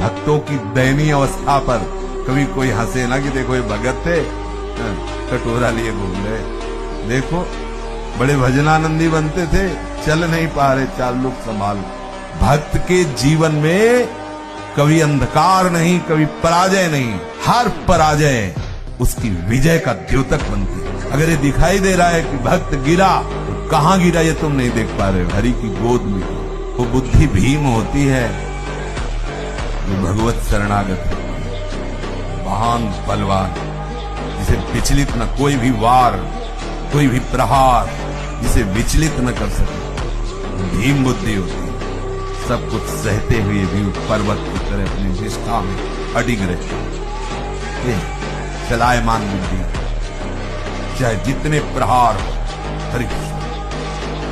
भक्तों की दयनीय अवस्था पर कभी कोई हंसे ना कि देखो ये भगत थे कटोरा लिए घूम रहे, देखो बड़े भजनानंदी बनते थे, चल नहीं पा रहे, चार लोग संभाल। भक्त के जीवन में कभी अंधकार नहीं, कभी पराजय नहीं, हर पराजय उसकी विजय का द्योतक बनती है। अगर ये दिखाई दे रहा है कि भक्त गिरा, तो कहां गिरा ये तुम नहीं देख पा रहे, हरि की गोद में। वो बुद्धि भीम होती है जो भगवत शरणागत है, महान बलवान, जिसे विचलित न कोई भी वार, कोई भी प्रहार जिसे विचलित न कर सके, भीम बुद्धि होती है। सब कुछ सहते हुए भी पर्वत की तरह अपनी निष्ठा में अडिग रहते, चलायमान बुद्धि, चाहे जितने प्रहार हो, हरि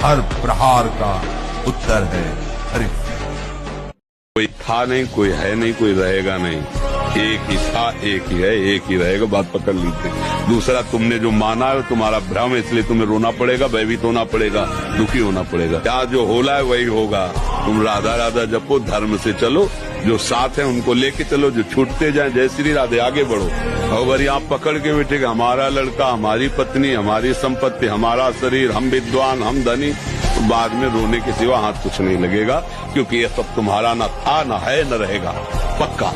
हर प्रहार का उत्तर है हरि। कोई था नहीं, कोई है नहीं, कोई रहेगा नहीं, एक ही था, एक ही है, एक ही रहेगा, बात पकड़ लीजिए। दूसरा तुमने जो माना है तुम्हारा भ्रम है, इसलिए तुम्हें रोना पड़ेगा, भयभीत होना पड़ेगा, दुखी होना पड़ेगा। क्या जो होला है वही होगा। तुम राधा राधा जपो, धर्म से चलो, जो साथ है उनको लेके चलो, जो छूटते जाए जय श्री राधे, आगे बढ़ो। अगर यहाँ पकड़ के बैठेगा हमारा लड़का, हमारी पत्नी, हमारी संपत्ति, हमारा शरीर, हम विद्वान, हम धनी, तो बाद में रोने के सिवा हाथ कुछ नहीं लगेगा, क्योंकि ये सब तुम्हारा न था, न है, न रहेगा, पक्का।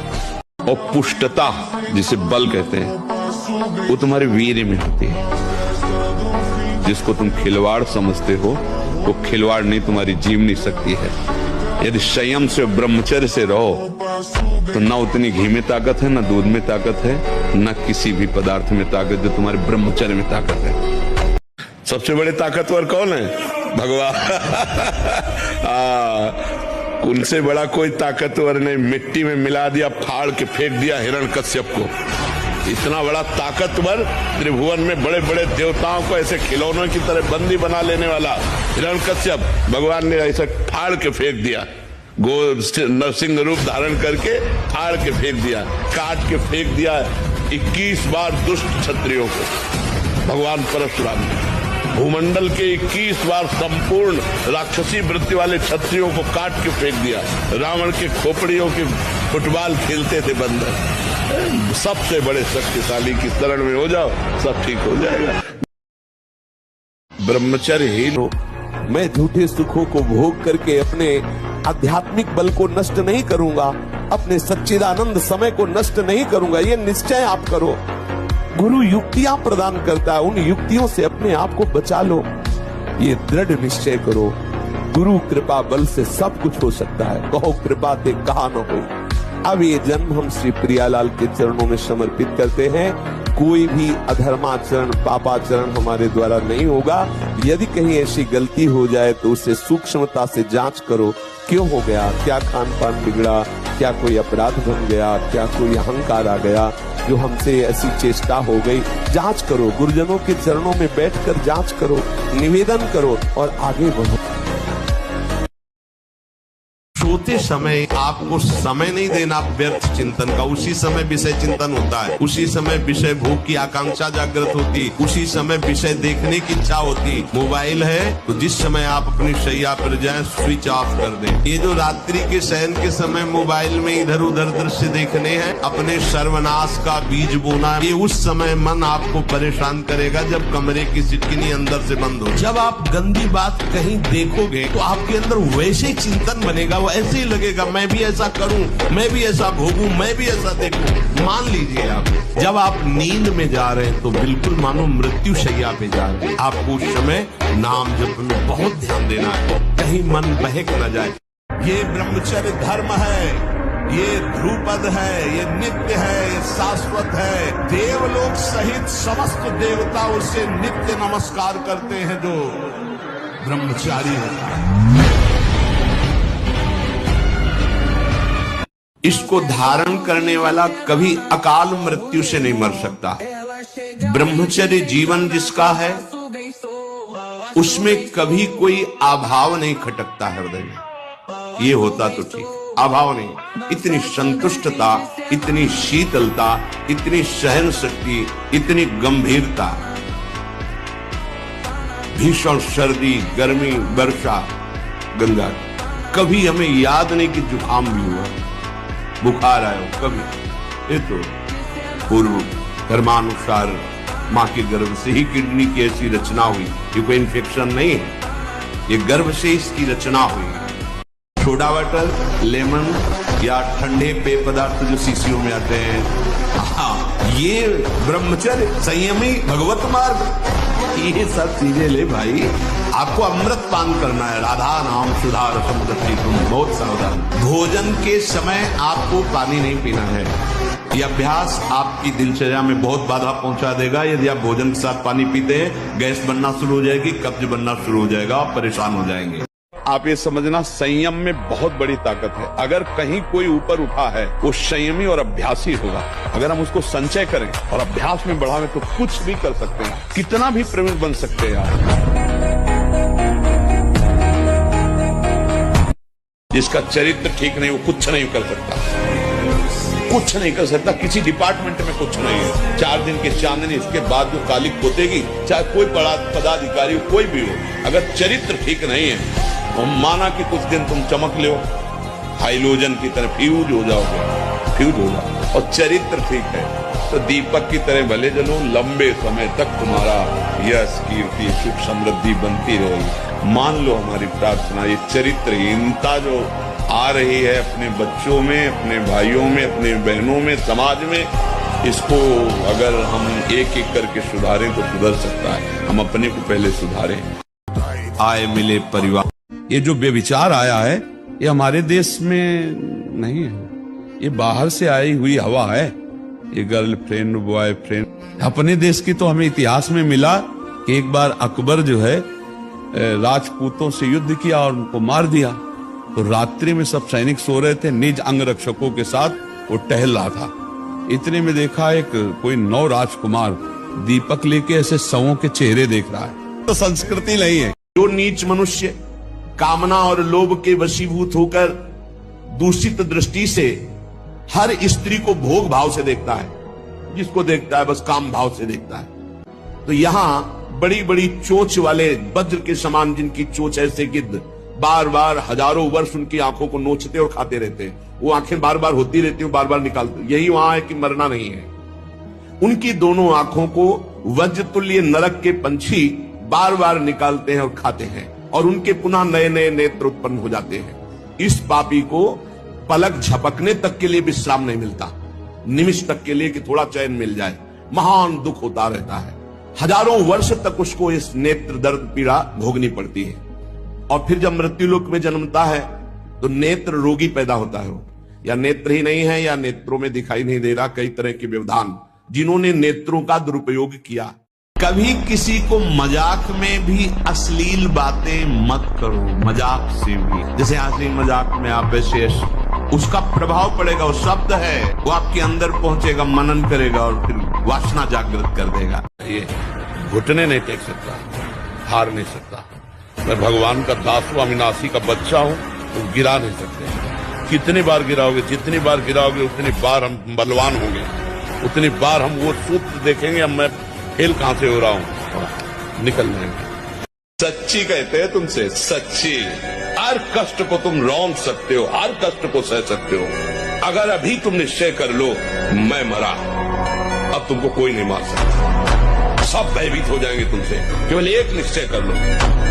और पुष्टता जिसे बल कहते हैं, वो तुम्हारे वीर्य में होती है। जिसको तुम खिलवाड़ समझते हो, वो खिलवाड़ नहीं, तुम्हारी जीवनी शक्ति है। यदि संयम से, ब्रह्मचर्य से रहो, तो न उतनी घी में ताकत है, न दूध में ताकत है, न किसी भी पदार्थ में ताकत, जो तुम्हारे ब्रह्मचर्य में ताकत है। सबसे बड़े ताकतवर कौन है? भगवान। उनसे बड़ा कोई ताकतवर नहीं। मिट्टी में मिला दिया, फाड़ के फेंक दिया हिरण्यकश्यप को। इतना बड़ा ताकतवर, त्रिभुवन में बड़े बड़े देवताओं को ऐसे खिलौनों की तरह बंदी बना लेने वाला हिरण्यकश्यप, भगवान ने ऐसे फाड़ के फेंक दिया। नरसिंह रूप धारण करके फाड़ के फेंक दिया, काट के फेंक दिया 21 बार दुष्ट क्षत्रियों को। भगवान परशुराम ने भूमंडल के 21 बार संपूर्ण राक्षसी वृत्ति वाले क्षत्रियों को काट के फेंक दिया। रावण के खोपड़ियों के फुटबॉल खेलते थे बंदर। सबसे बड़े शक्तिशाली की शरण में हो जाओ, सब ठीक हो जाएगा। ब्रह्मचर्यहीन हो। मैं झूठे सुखों को भोग करके अपने आध्यात्मिक बल को नष्ट नहीं करूंगा, अपने सच्चिदानंद समय को नष्ट नहीं करूंगा, ये निश्चय आप करो। गुरु युक्तियां प्रदान करता है, उन युक्तियों से अपने आप को बचा लो, ये दृढ़ निश्चय करो। गुरु कृपा बल से सब कुछ हो सकता है, कहो कृपा ते कहा न हो। अब ये जन्म हम श्री प्रियालाल के चरणों में समर्पित करते हैं। कोई भी अधर्माचरण, पापाचरण हमारे द्वारा नहीं होगा। यदि कहीं ऐसी गलती हो जाए तो उसे सूक्ष्मता से जांच करो, क्यों हो गया, क्या खान पान बिगड़ा, क्या कोई अपराध बन गया, क्या कोई अहंकार आ गया जो हमसे ऐसी चेष्टा हो गई। जांच करो, गुरुजनों के चरणों में बैठकर जांच करो, निवेदन करो और आगे बढ़ो। सोते समय आपको समय नहीं देना व्यर्थ चिंतन का। उसी समय विषय चिंतन होता है, उसी समय विषय भोग की आकांक्षा जागृत होती, उसी समय विषय देखने की इच्छा होती। मोबाइल है तो जिस समय आप अपनी शैया पर जाएं, स्विच ऑफ कर दें। ये जो रात्रि के शयन के समय मोबाइल में इधर उधर दृश्य देखने हैं, अपने सर्वनाश का बीज बोना, ये उस समय मन आपको परेशान करेगा जब कमरे की सिटकिनी अंदर से बंद हो। जब आप गंदी बात कहीं देखोगे तो आपके अंदर वैसे ही चिंतन बनेगा, ऐसे ही लगेगा मैं भी ऐसा करूं, मैं भी ऐसा भोगूं, मैं भी ऐसा देखूं। मान लीजिए आप जब आप नींद में जा रहे हैं तो बिल्कुल मानो मृत्यु शैया पे जा रहे हैं। आपको उस समय नाम जप में बहुत ध्यान देना है, कहीं मन बहक न जाए। ये ब्रह्मचर्य धर्म है, ये ध्रुपद है, ये नित्य है, ये शाश्वत है। देवलोक सहित समस्त देवता उसे नित्य नमस्कार करते हैं जो ब्रह्मचारी होता है। इसको धारण करने वाला कभी अकाल मृत्यु से नहीं मर सकता। ब्रह्मचर्य जीवन जिसका है उसमें कभी कोई अभाव नहीं खटकता हृदय में। ये होता तो ठीक, अभाव नहीं। इतनी संतुष्टता, इतनी शीतलता, इतनी सहन शक्ति, इतनी गंभीरता। भीषण सर्दी, गर्मी, वर्षा, गंगा, कभी हमें याद नहीं कि जुकाम भी हुआ। बुखार आया हो कभी, ये तो पूर्व कर्मानुसार माँ के गर्भ से ही किडनी की ऐसी रचना हुई, ये कोई इन्फेक्शन नहीं है, ये गर्भ से इसकी रचना हुई। सोडा वाटर, लेमन या ठंडे पेय पदार्थ जो शीशियों में आते हैं, हाँ, ये ब्रह्मचर्य, संयमी, भगवत मार्ग, ये सब चीजें ले भाई। आपको अमृत पान करना है, राधा नाम सुधा रसम दत्ती, तुम बहुत सावधान। भोजन के समय आपको पानी नहीं पीना है। यह अभ्यास आपकी दिनचर्या में बहुत बाधा पहुंचा देगा। यदि आप भोजन के साथ पानी पीते हैं, गैस बनना शुरू हो जाएगी, कब्ज बनना शुरू हो जाएगा, आप परेशान हो जाएंगे। आप ये समझना, संयम में बहुत बड़ी ताकत है। अगर कहीं कोई ऊपर उठा है, वो संयमी और अभ्यासी होगा। अगर हम उसको संचय करें और अभ्यास में बढ़ावें तो कुछ भी कर सकते हैं, कितना भी प्रवीण बन सकते हैं आप। जिसका चरित्र ठीक नहीं, वो कुछ नहीं कर सकता, कुछ नहीं कर सकता, किसी डिपार्टमेंट में कुछ नहीं है। 4 दिन के चांदनी, इसके बाद जो कालिक पोतेगी, चाहे कोई बड़ा पदाधिकारी हो, कोई भी हो, अगर चरित्र ठीक नहीं है, माना कि कुछ दिन तुम चमक लो, हाइलोजन की तरह फ्यूज हो जाओगे, फ्यूज हो जाओ, और चरित्र ठीक है तो दीपक की तरह भले जलो, लंबे समय तक तुम्हारा यश, कीर्ति, सुख, समृद्धि बनती रहेगी। मान लो हमारी प्रार्थना, ये चरित्रहीनता जो आ रही है अपने बच्चों में, अपने भाइयों में, अपने बहनों में, समाज में, इसको अगर हम एक एक करके सुधारें तो सुधर सकता है। हम अपने को पहले सुधारें। आए मिले परिवार, ये जो व्यभिचार आया है, ये हमारे देश में नहीं है, ये बाहर से आई हुई हवा है। ये गर्लफ्रेंड, बॉयफ्रेंड, अपने देश की तो हमें इतिहास में मिला कि एक बार अकबर जो है राजपूतों से युद्ध किया और उनको मार दिया। तो रात्रि में सब सैनिक सो रहे थे, निज अंगरक्षकों के साथ वो टहल रहा था। इतने में देखा एक कोई नौ राजकुमार दीपक लेके ऐसे शवों के चेहरे देख रहा है। तो संस्कृति नहीं है। जो नीच मनुष्य कामना और लोभ के वशीभूत होकर दूषित दृष्टि से हर स्त्री को भोग भाव से देखता है, जिसको देखता है बस काम भाव से देखता है, तो यहाँ बड़ी बड़ी चोंच वाले वज्र के समान जिनकी चोंच ऐसे गिद्ध बार बार हजारों वर्ष उनकी आंखों को नोचते और खाते रहते हैं, वो आंखें बार बार होती रहती हैं, बार बार निकालते, यही वहां है कि मरना नहीं है। उनकी दोनों आंखों को वज्र तुल्य नरक के पंछी बार बार निकालते हैं और खाते हैं, और उनके पुनः नए नए नेत्र उत्पन्न हो जाते हैं। इस पापी को पलक झपकने तक के लिए विश्राम नहीं मिलता, निमिष तक के लिए कि थोड़ा चैन मिल जाए, महान दुख होता रहता है। हजारों वर्ष तक उसको इस नेत्र दर्द पीड़ा भोगनी पड़ती है, और फिर जब मृत्युलोक में जन्मता है तो नेत्र रोगी पैदा होता है। या नेत्र ही नहीं है, या नेत्रों में दिखाई नहीं दे रहा, कई तरह के व्यवधान, जिन्होंने नेत्रों का दुरुपयोग किया। कभी किसी को मजाक में भी अश्लील बातें मत करो, मजाक से भी। जैसे हंसी मजाक में आप वैसे उसका प्रभाव पड़ेगा, वो शब्द है, वो आपके अंदर पहुंचेगा, मनन करेगा और फिर वासना जागृत कर देगा। ये घुटने नहीं टेक सकता, हार नहीं सकता। मैं भगवान का दास हूं, अविनाशी का बच्चा हूं, तो गिरा नहीं सकते। कितनी बार गिराओगे, जितनी बार गिराओगे उतनी बार हम बलवान होंगे, उतनी बार हम वो सूत्र देखेंगे, अब मैं खेल कहां से हो रहा हूं, निकल जाएंगे। सच्ची कहते हैं तुमसे, सच्ची। हर कष्ट को तुम रौंद सकते हो, हर कष्ट को सह सकते हो। अगर अभी तुम निश्चय कर लो मैं मरा, अब तुमको कोई नहीं मार सकता, सब भयभीत हो जाएंगे तुमसे। केवल एक निश्चय कर लो,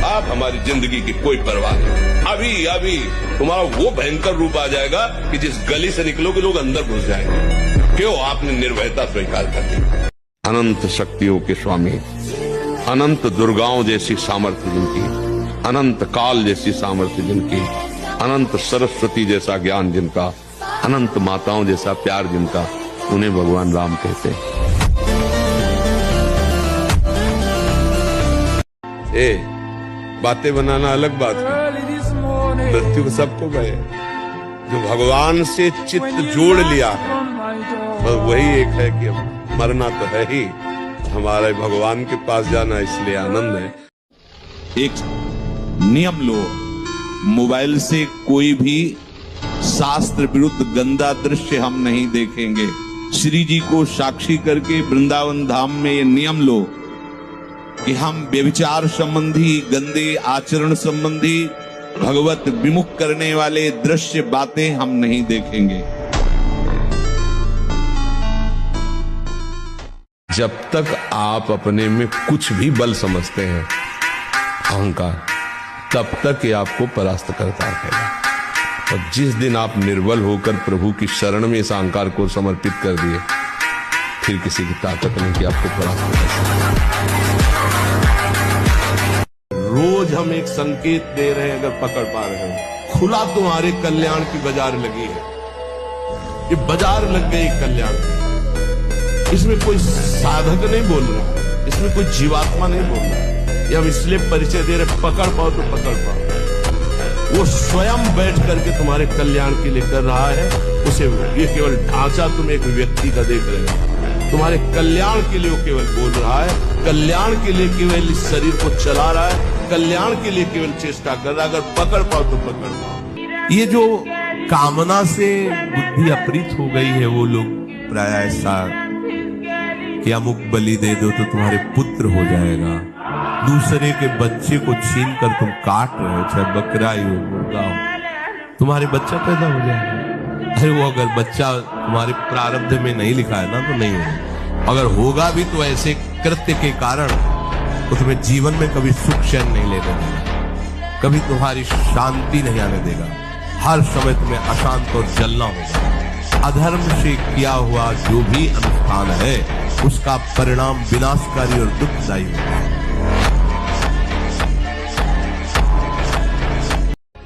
आप हमारी जिंदगी की कोई परवाह नहीं। अभी अभी तुम्हारा वो भयंकर रूप आ जाएगा कि जिस गली से निकलोगे लोग अंदर घुस जाएंगे। क्यों? आपने निर्भयता स्वीकार कर दी। अनंत शक्तियों के स्वामी, अनंत दुर्गाओं जैसी सामर्थ्य जिनकी, अनंत काल जैसी सामर्थ्य जिनकी, अनंत सरस्वती जैसा ज्ञान जिनका, अनंत माताओं जैसा प्यार जिनका, उन्हें भगवान राम कहते हैं। बातें बनाना अलग बात है, मृत्यु को सबको भय है। जो भगवान से चित्त जोड़ लिया है, बस वही एक है कि अब मरना तो है ही, हमारे भगवान के पास जाना, इसलिए आनंद है। एक नियम लो, मोबाइल से कोई भी शास्त्र विरुद्ध गंदा दृश्य हम नहीं देखेंगे। श्री जी को साक्षी करके वृंदावन धाम में ये नियम लो कि हम व्यभिचार संबंधी, गंदे आचरण संबंधी, भगवत विमुख करने वाले दृश्य बातें हम नहीं देखेंगे। जब तक आप अपने में कुछ भी बल समझते हैं, अहंकार, तब तक ये आपको परास्त करता रहेगा। और जिस दिन आप निर्बल होकर प्रभु की शरण में इस अहंकार को समर्पित कर दिए, फिर किसी की ताकत नहीं कि आपको परास्त कर सके। रोज हम एक संकेत दे रहे हैं, अगर पकड़ पा रहे हो, खुला तुम्हारे कल्याण की बाजार लगी है। ये बाजार लग गई कल्याण की। इसमें कोई साधक नहीं बोल रहा, इसमें कोई जीवात्मा नहीं बोल रहा। ये हम इसलिए परिचय दे रहे, पकड़ पाओ तो पकड़ पाओ। वो स्वयं बैठ करके तुम्हारे कल्याण के लिए कर रहा है। उसे ये केवल ढांचा तुम एक व्यक्ति का देख रहे हो, तुम्हारे कल्याण के लिए वो केवल बोल रहा है, कल्याण के लिए केवल इस शरीर को चला रहा है, कल्याण के लिए केवल चेष्टा कर रहा है। अगर पकड़ पाओ तो पकड़ पाओ। ये जो कामना से बुद्धि अपरित हो गई है, वो लोग प्राय ऐसा कि अमुक बलि दे दो तो तुम्हारे पुत्र हो जाएगा, दूसरे के बच्चे को छीन कर तुम काट रहे हो, चाहे बकरा ही हो, मुर्गा हो, तुम्हारे बच्चा पैदा हो जाएगा। अरे वो अगर बच्चा तुम्हारे प्रारब्ध में नहीं लिखा है ना, तो नहीं होगा। अगर होगा भी तो ऐसे कृत्य के कारण तो तुम्हें जीवन में कभी सुख चैन नहीं लेने देगा, कभी तुम्हारी शांति नहीं आने देगा। हर समय तुम्हें अशांत और जलना होगा। अधर्म से किया हुआ जो भी अनुष्ठान है, उसका परिणाम विनाशकारी और दुखदायी होगा।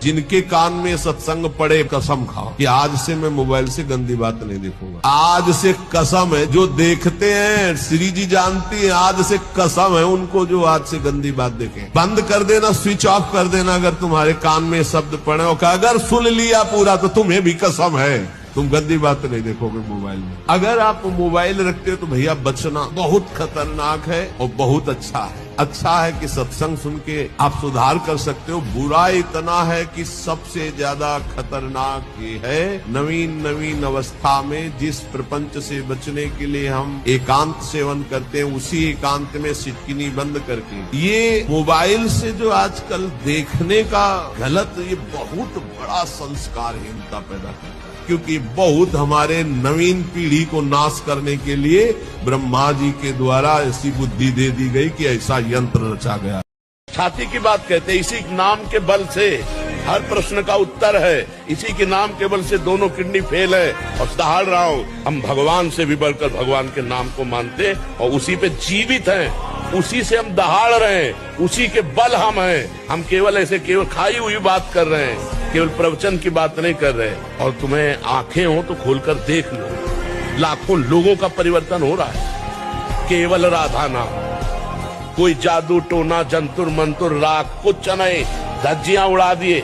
जिनके कान में सत्संग पड़े, कसम खाओ कि आज से मैं मोबाइल से गंदी बात नहीं देखूंगा। आज से कसम है, जो देखते हैं, श्री जी जानती है, आज से कसम है उनको जो आज से गंदी बात देखें। बंद कर देना, स्विच ऑफ कर देना। अगर तुम्हारे कान में शब्द पड़े हो, अगर सुन लिया पूरा, तो तुम्हें भी कसम है तुम गंदी बात नहीं देखोगे मोबाइल में। अगर आप मोबाइल रखते हो तो भैया बचना बहुत खतरनाक है और बहुत अच्छा है। अच्छा है कि सत्संग सुन के आप सुधार कर सकते हो। बुरा इतना है कि सबसे ज्यादा खतरनाक ये है, नवीन अवस्था में जिस प्रपंच से बचने के लिए हम एकांत सेवन करते हैं, उसी एकांत में सिटकिनी बंद करके ये मोबाइल से जो आजकल देखने का गलत, ये बहुत बड़ा संस्कारहीनता पैदा करता है। क्योंकि बहुत हमारे नवीन पीढ़ी को नाश करने के लिए ब्रह्मा जी के द्वारा ऐसी बुद्धि दे दी गई कि ऐसा यंत्र रचा गया। छाती की बात कहते हैं, इसी नाम के बल से हर प्रश्न का उत्तर है, इसी के नाम के बल से दोनों किडनी फेल है। और दहाड़ रहा हूँ, हम भगवान से भी बढ़कर भगवान के नाम को मानते और उसी पे जीवित हैं, उसी से हम दहाड़ रहे हैं, उसी के बल हम हैं। हम केवल ऐसे केवल खाई हुई बात कर रहे हैं, केवल प्रवचन की बात नहीं कर रहे। और तुम्हें आंखें हो तो खोलकर देख लो, लाखों लोगों का परिवर्तन हो रहा है। केवल राधा नाम, कोई जादू टोना जंतुर मंतुर राख कुछ नहीं, धज्जियां उड़ा दिए,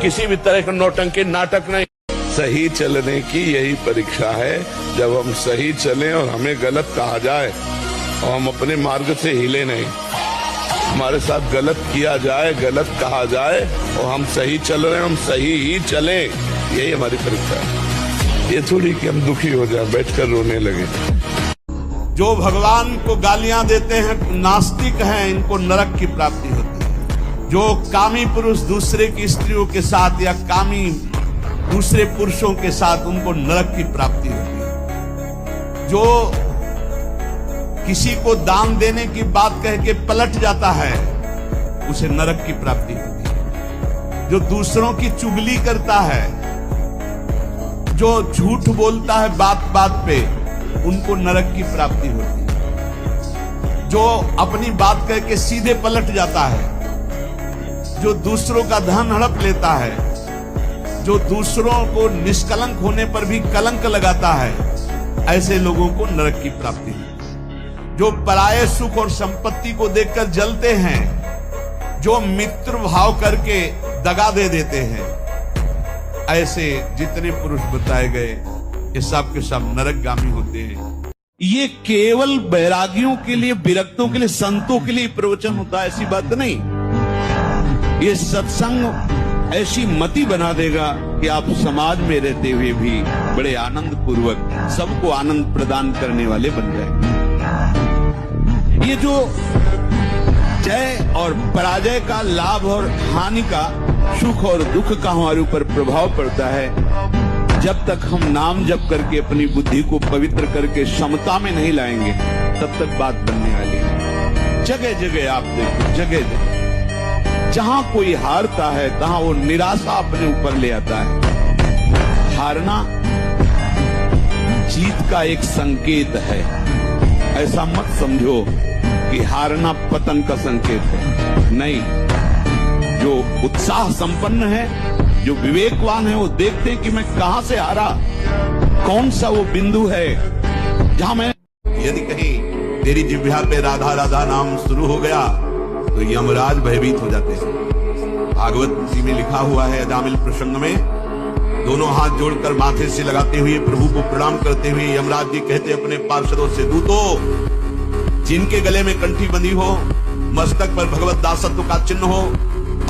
किसी भी तरह का नौटंकी नाटक नहीं। सही चलने की यही परीक्षा है। जब हम सही चलें और हमें गलत कहा जाए और हम अपने मार्ग से हिले नहीं, हमारे साथ गलत किया जाए, गलत कहा जाए और हम सही चल रहे हैं, हम सही ही चलें, यही हमारी परीक्षा है। ये थोड़ी कि हम दुखी हो जाए, बैठकर रोने लगे। जो भगवान को गालियां देते हैं नास्तिक हैं, इनको नरक की प्राप्ति होती है। जो कामी पुरुष दूसरे की स्त्रियों के साथ या कामी दूसरे पुरुषों के साथ, उनको नरक की प्राप्ति होती है। जो किसी को दान देने की बात कह के पलट जाता है, उसे नरक की प्राप्ति होती है। जो दूसरों की चुगली करता है, जो झूठ बोलता है बात बात पे, उनको नरक की प्राप्ति होती है। जो अपनी बात कह के सीधे पलट जाता है, जो दूसरों का धन हड़प लेता है, जो दूसरों को निष्कलंक होने पर भी कलंक लगाता है, ऐसे लोगों को नरक की प्राप्ति है। जो पराये सुख और संपत्ति को देखकर जलते हैं, जो मित्र भाव करके दगा दे देते हैं, ऐसे जितने पुरुष बताए गए, ये सब के सब नरकगामी होते हैं। ये केवल बैरागियों के लिए, विरक्तों के लिए, संतों के लिए प्रवचन होता है, ऐसी बात नहीं। ये सत्संग ऐसी मति बना देगा कि आप समाज में रहते हुए भी बड़े आनंद पूर्वक सबको आनंद प्रदान करने वाले बन जाएंगे। ये जो जय और पराजय का, लाभ और हानि का, सुख और दुख का हमारे ऊपर प्रभाव पड़ता है, जब तक हम नाम जप करके अपनी बुद्धि को पवित्र करके समता में नहीं लाएंगे तब तक बात बनने वाली है। जगह जगह आप देखो, जगह जगह जहां कोई हारता है तहां वो निराशा अपने ऊपर ले आता है। हारना जीत का एक संकेत है। ऐसा मत समझो कि हारना पतन का संकेत है, नहीं। जो उत्साह संपन्न है, जो विवेकवान है, वो देखते हैं कि मैं कहां से हारा, कौन सा वो बिंदु है जहां मैं। यदि कहीं तेरी जिह्वा पे राधा राधा नाम शुरू हो गया तो यमराज भयभीत हो जाते हैं। भागवत जी में लिखा हुआ है, अजामिल प्रसंग में, दोनों हाथ जोड़कर माथे से लगाते हुए प्रभु को प्रणाम करते हुए यमराज जी कहते अपने पार्षदों से, दूतों, जिनके गले में कंठी बंधी हो, मस्तक पर भगवत दासत्व का चिन्ह हो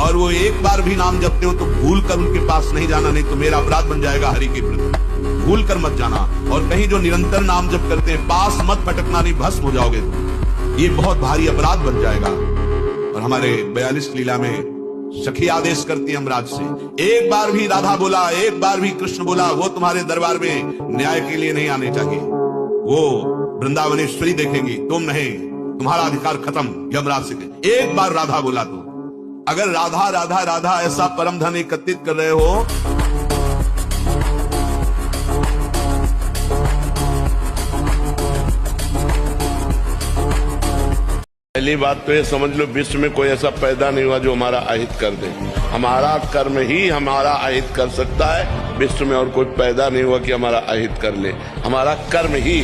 और वो एक बार भी नाम जपते हो तो भूल कर उनके पास नहीं जाना, नहीं तो मेरा अपराध बन जाएगा हरि के प्रति। भूल कर मत जाना। और कहीं जो निरंतर नाम जप करते हैं, पास मत भटकना, नहीं भस्म हो जाओगे, ये बहुत भारी अपराध बन जाएगा। और हमारे 42 लीला में सखी आदेश करती है यमराज से, एक बार भी राधा बोला, एक बार भी कृष्ण बोला, वो तुम्हारे दरबार में न्याय के लिए नहीं आने चाहिए। वो वृंदावनेश्वरी देखेंगी, तुम नहीं, तुम्हारा अधिकार खत्म। यमराज से एक बार राधा बोला तो, अगर राधा राधा राधा ऐसा परम धन एकत्रित कर रहे हो, पहली बात तो ये समझ लो, विश्व में कोई ऐसा पैदा नहीं हुआ जो हमारा अहित कर दे। हमारा कर्म ही हमारा अहित कर सकता है। विश्व में और कोई पैदा नहीं हुआ कि हमारा अहित कर ले। हमारा कर्म ही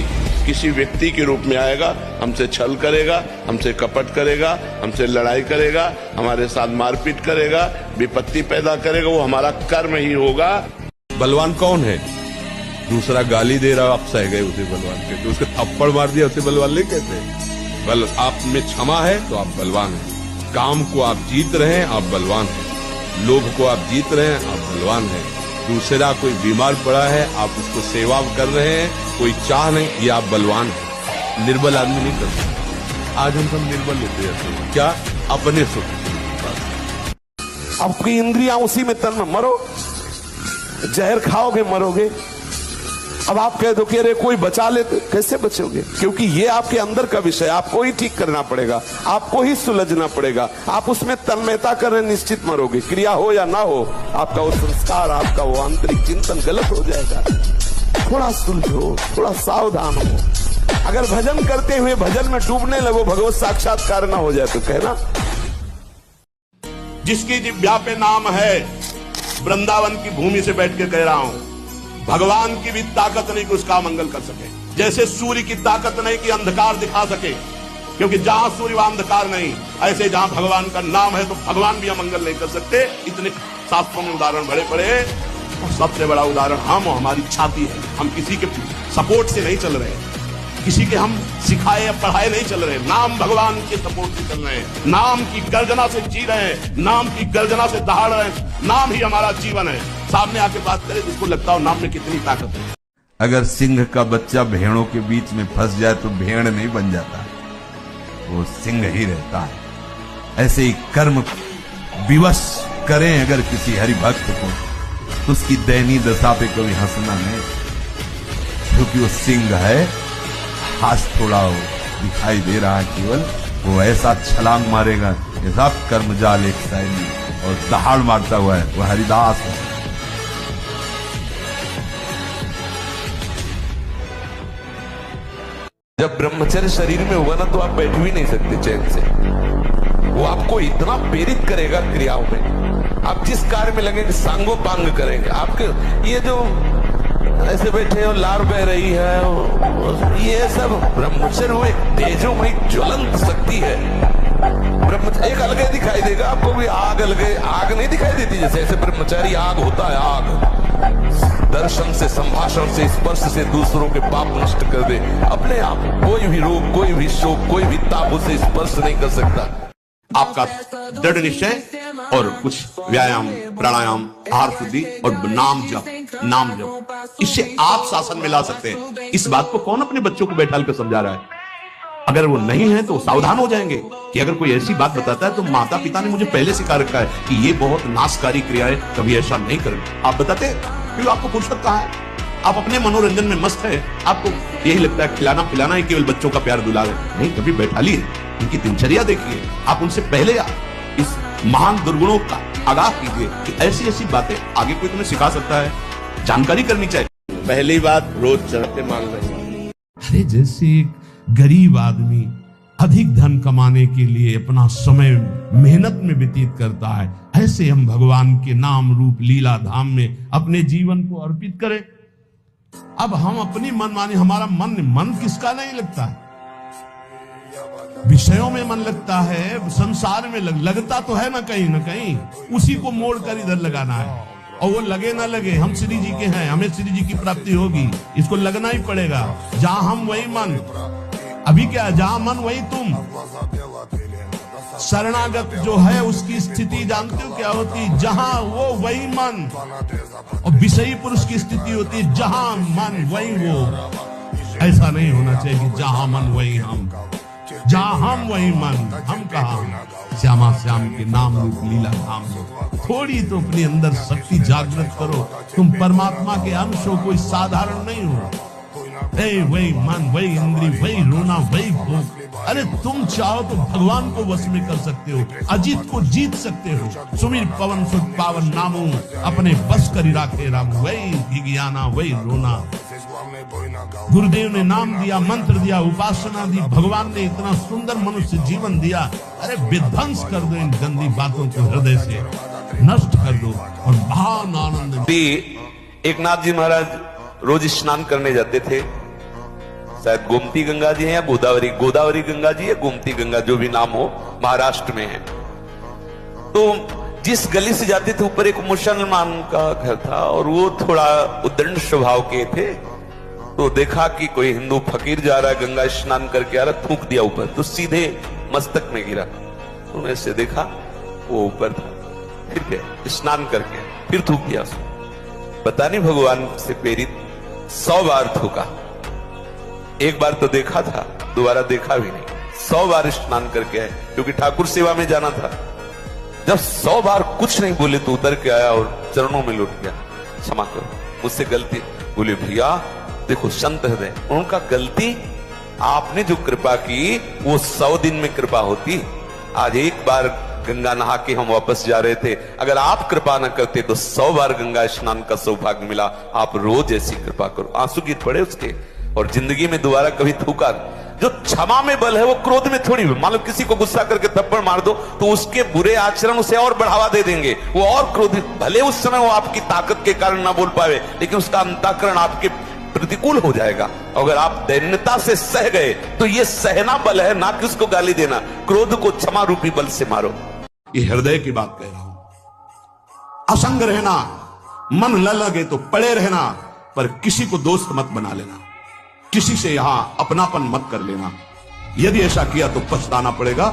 किसी व्यक्ति के रूप में आएगा, हमसे छल करेगा, हमसे कपट करेगा, हमसे लड़ाई करेगा, हमारे साथ मारपीट करेगा, विपत्ति पैदा करेगा, वो हमारा कर्म ही होगा। बलवान कौन है? दूसरा गाली दे रहा, आप सह गए उसे बलवान कहते, उसके थप्पड़ मार दिया उसे बलवान नहीं कहते। बल आप में क्षमा है तो आप बलवान हैं। काम को आप जीत रहे हैं, आप बलवान हैं। लोभ को आप जीत रहे हैं, आप बलवान हैं। दूसरा कोई बीमार पड़ा है, आप उसको सेवा कर रहे हैं, कोई चाह नहीं, ये आप बलवान हैं। निर्बल आदमी नहीं कर सकता। आज हम सब निर्बल होते हैं, क्या? अपने सुख। आपकी इंद्रियां उसी में तन में, मरो, जहर खाओगे मरोगे। अब आप कह दो कि अरे कोई बचा ले, तो कैसे बचोगे? क्योंकि ये आपके अंदर का विषय, आपको ही ठीक करना पड़ेगा, आपको ही सुलझना पड़ेगा। आप उसमें तन्मयता कर रहे, निश्चित मरोगे। क्रिया हो या ना हो, आपका वो संस्कार, आपका वो आंतरिक चिंतन गलत हो जाएगा। थोड़ा सुलझो, थोड़ा सावधान हो। अगर भजन करते हुए भजन में डूबने लगो, भगवत साक्षात्कार ना हो जाए तो कहना। जिसकी जिह्वा पे नाम है, वृंदावन की भूमि से बैठ के कह रहा हूं, भगवान की भी ताकत नहीं कि उसका मंगल कर सके। जैसे सूर्य की ताकत नहीं कि अंधकार दिखा सके, क्योंकि जहां सूर्य वहां अंधकार नहीं, ऐसे जहां भगवान का नाम है तो भगवान भी अमंगल नहीं कर सकते। इतने शास्त्रों में उदाहरण बड़े बड़े, और सबसे बड़ा उदाहरण हम और हमारी छाती है। हम किसी के सपोर्ट से नहीं चल रहे, किसी के हम सिखाए या पढ़ाए नहीं चल रहे, नाम भगवान के सपोर्ट से चल रहे हैं। नाम की गर्जना से जी रहे हैं, नाम की गर्जना से दहाड़ रहे हैं। नाम ही हमारा जीवन है। सामने आके बात करें जिसको लगता हो नाम में कितनी ताकत है। अगर सिंह का बच्चा भेड़ों के बीच में फंस जाए तो भेड़ नहीं बन जाता, वो सिंह ही रहता है। ऐसे ही कर्म विवश करें अगर किसी हरि भक्त को, तो उसकी दयनीय दशा पे कभी हंसना नहीं, क्योंकि वो सिंह है। हाथ थोड़ा दिखाई दे रहा है केवल, वो ऐसा छलांग मारेगा, सब कर्म जाल एक शैली और दहाड़ मारता हुआ है, वो हरिदास है। जब ब्रह्मचर्य शरीर में होगा ना तो आप बैठ भी नहीं सकते चैन से। वो आपको इतना प्रेरित करेगा क्रियाओं में, आप जिस कार्य में लगेंगे सांगो पांग करेंगे। आपके ये जो ऐसे बैठे हो, लार बह रही है, ये सब ब्रह्मचर्य हुए तेजोमयी ज्वलंत शक्ति है। ब्रह्मचर्य एक अलग दिखाई देगा आपको भी, आग अलग, आग नहीं दिखाई देती जैसे, ऐसे ब्रह्मचारी आग होता है। आग दर्शन से, संभाषण से, स्पर्श से दूसरों के पाप नष्ट कर दे। अपने आप कोई भी रोग, कोई भी शोक, कोई भी ताप उसे स्पर्श नहीं कर सकता। आपका दृढ़ निश्चय और कुछ व्यायाम, प्राणायाम, आहार शुद्धि और नाम जप, इससे आप शासन में ला सकते हैं। इस बात को कौन अपने बच्चों को बैठाल कर समझा रहा है? अगर वो नहीं है तो सावधान हो जाएंगे कि अगर कोई ऐसी बात बताता है तो माता पिता ने मुझे पहले सिखा रखा है कि ये बहुत नाशकारी क्रिया है, कभी ऐसा नहीं करें। आप बताते क्योंकि आपको फुर्सत कहाँ है, आप अपने मनोरंजन में मस्त है, आपको यही लगता है खिलाना पिलाना ही केवल बच्चों का प्यार दुलार है। नहीं, कभी बैठा लिए, उनकी दिनचर्या देखिए, आप उनसे पहले इस महान दुर्गुणों का आगाह कीजिए कि ऐसी ऐसी बातें आगे कोई तुम्हें सिखा सकता है, जानकारी करनी चाहिए। पहली बात, रोज चढ़ते मांग रहे। अरे जैसे एक गरीब आदमी अधिक धन कमाने के लिए अपना समय मेहनत में व्यतीत करता है, ऐसे हम भगवान के नाम रूप लीला धाम में अपने जीवन को अर्पित करें। अब हम अपनी मनमानी, हमारा मन किसका नहीं लगता है, विषयों में मन लगता है, संसार में लगता तो है ना कहीं, उसी को मोड़ कर इधर लगाना है। और वो लगे ना लगे, हम श्री जी के हैं, हमें श्री जी की प्राप्ति होगी, इसको लगना ही पड़ेगा। जहां हम वही मन, अभी क्या, जहां मन वही तुम। शरणागत जो है उसकी स्थिति जानते हो क्या होती, जहां वो वही मन। और विषयी पुरुष की स्थिति होती है जहां मन वही वो। ऐसा नहीं होना चाहिए कि जहां मन वही हम, जहां हम वही मन। हम कहा श्यामा श्याम के नाम रूप लीला धाम में थोड़ी तो अपने अंदर शक्ति जागृत करो। तुम परमात्मा के अंश हो, कोई साधारण नहीं हो। वही मन, वही इंद्री, वही रोना, वही भोग। अरे तुम चाहो तो भगवान को वश में कर सकते हो, अजीत को जीत सकते हो। सुमिर पवन सुत पावन नामो, अपने बस करी राखे राम। वही भिगियाना, वही रोना। गुरुदेव ने नाम दिया, मंत्र दिया, उपासना दी, भगवान ने इतना सुंदर मनुष्य जीवन दिया। अरे विध्वंस कर दो इन गंदी बातों को, हृदय से नष्ट कर दो और महान आनंद। एक नाथ जी महाराज रोज स्नान करने जाते थे, शायद गोमती गंगा जी है या गोदावरी गंगा जी या गोमती गंगा, जो भी नाम हो, महाराष्ट्र में है। तो जिस गली से जाते थे ऊपर एक मुसलमान का घर था और वो थोड़ा उद्दंड स्वभाव के थे। तो देखा कि कोई हिंदू फकीर जा रहा है, गंगा स्नान करके आ रहा, थूक दिया ऊपर, तो सीधे मस्तक में गिरा। तो ऐसे देखा वो ऊपर था, फिर गया स्नान करके, फिर थूक दिया उसको। पता नहीं भगवान से प्रेरित 100 बार थूका। एक बार तो देखा था, दोबारा देखा भी नहीं। 100 बार स्नान करके आए, क्योंकि ठाकुर सेवा में जाना था। जब 100 बार कुछ नहीं बोले तो उतर के आया और चरणों में लौट गया, क्षमा करो मुझसे गलती। बोले भैया देखो संत हृदय, उनका गलती, आपने जो कृपा की वो 100 दिन में कृपा होती। आज एक बार गंगा नहा के हम वापस जा रहे थे, अगर आप कृपा न करते तो 100 बार गंगा स्नान का सौभाग्य मिला। आप रोज ऐसी कृपा करो। आंसू गिर पड़े उसके, और जिंदगी में दोबारा कभी थूका। जो क्षमा में बल है वो क्रोध में थोड़ी। मान लो किसी को गुस्सा करके थप्पड़ मार दो तो उसके बुरे आचरण उसे और बढ़ावा दे देंगे, वो और क्रोधित। भले उस समय वो आपकी ताकत के कारण ना बोल पावे, लेकिन उसका अंतःकरण आपके प्रतिकूल हो जाएगा। अगर आप दैन्यता से सह गए तो ये सहना बल है, ना कि उसको गाली देना। क्रोध को क्षमा रूपी बल से मारो। ये हृदय की बात कह रहा हूं। असंग रहना, मन न लगे तो पड़े रहना, पर किसी को दोस्त मत बना लेना, किसी से यहां अपनापन मत कर लेना। यदि ऐसा किया तो पछताना पड़ेगा,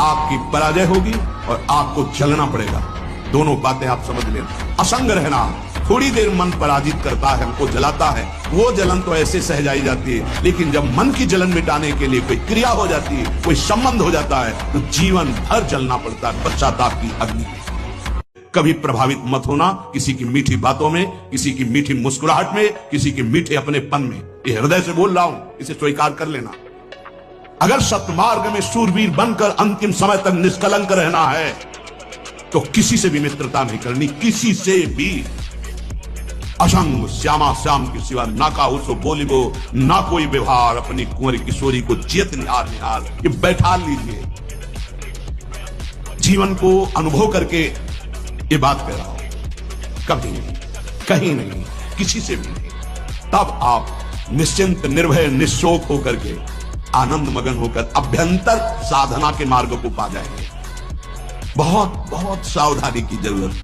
आपकी पराजय होगी और आपको जलना पड़ेगा। दोनों बातें आप समझ लेना। असंग रहना, थोड़ी देर मन पराजित करता है, हमको जलाता है, वो जलन तो ऐसे सह जाई जाती है। लेकिन जब मन की जलन मिटाने के लिए कोई क्रिया हो जाती है, कोई संबंध हो जाता है, तो जीवन भर जलना पड़ता है पश्चाताप की अग्नि। कभी प्रभावित मत होना किसी की मीठी बातों में, किसी की मीठी मुस्कुराहट में, किसी के मीठे अपनेपन में। ये हृदय से बोल रहा हूं, इसे स्वीकार कर लेना। अगर सत्मार्ग में शूरवीर बनकर अंतिम समय तक निष्कलंक रहना है तो किसी से भी मित्रता नहीं करनी, किसी से भी। असंग श्यामा श्याम के सिवा ना काहू सो बोलिबो, ना कोई व्यवहार, अपनी कुंवरी किशोरी को जियत निहार निहार। ये बैठा लीजिए, जीवन को अनुभव करके ये बात कह रहा हूं। कभी नहीं, कहीं नहीं, किसी से भी नहीं। तब आप निश्चिंत, निर्भय, निशोक होकर के, आनंद मगन होकर अभ्यंतर साधना के मार्ग को पा जाएंगे। बहुत बहुत सावधानी की जरूरत।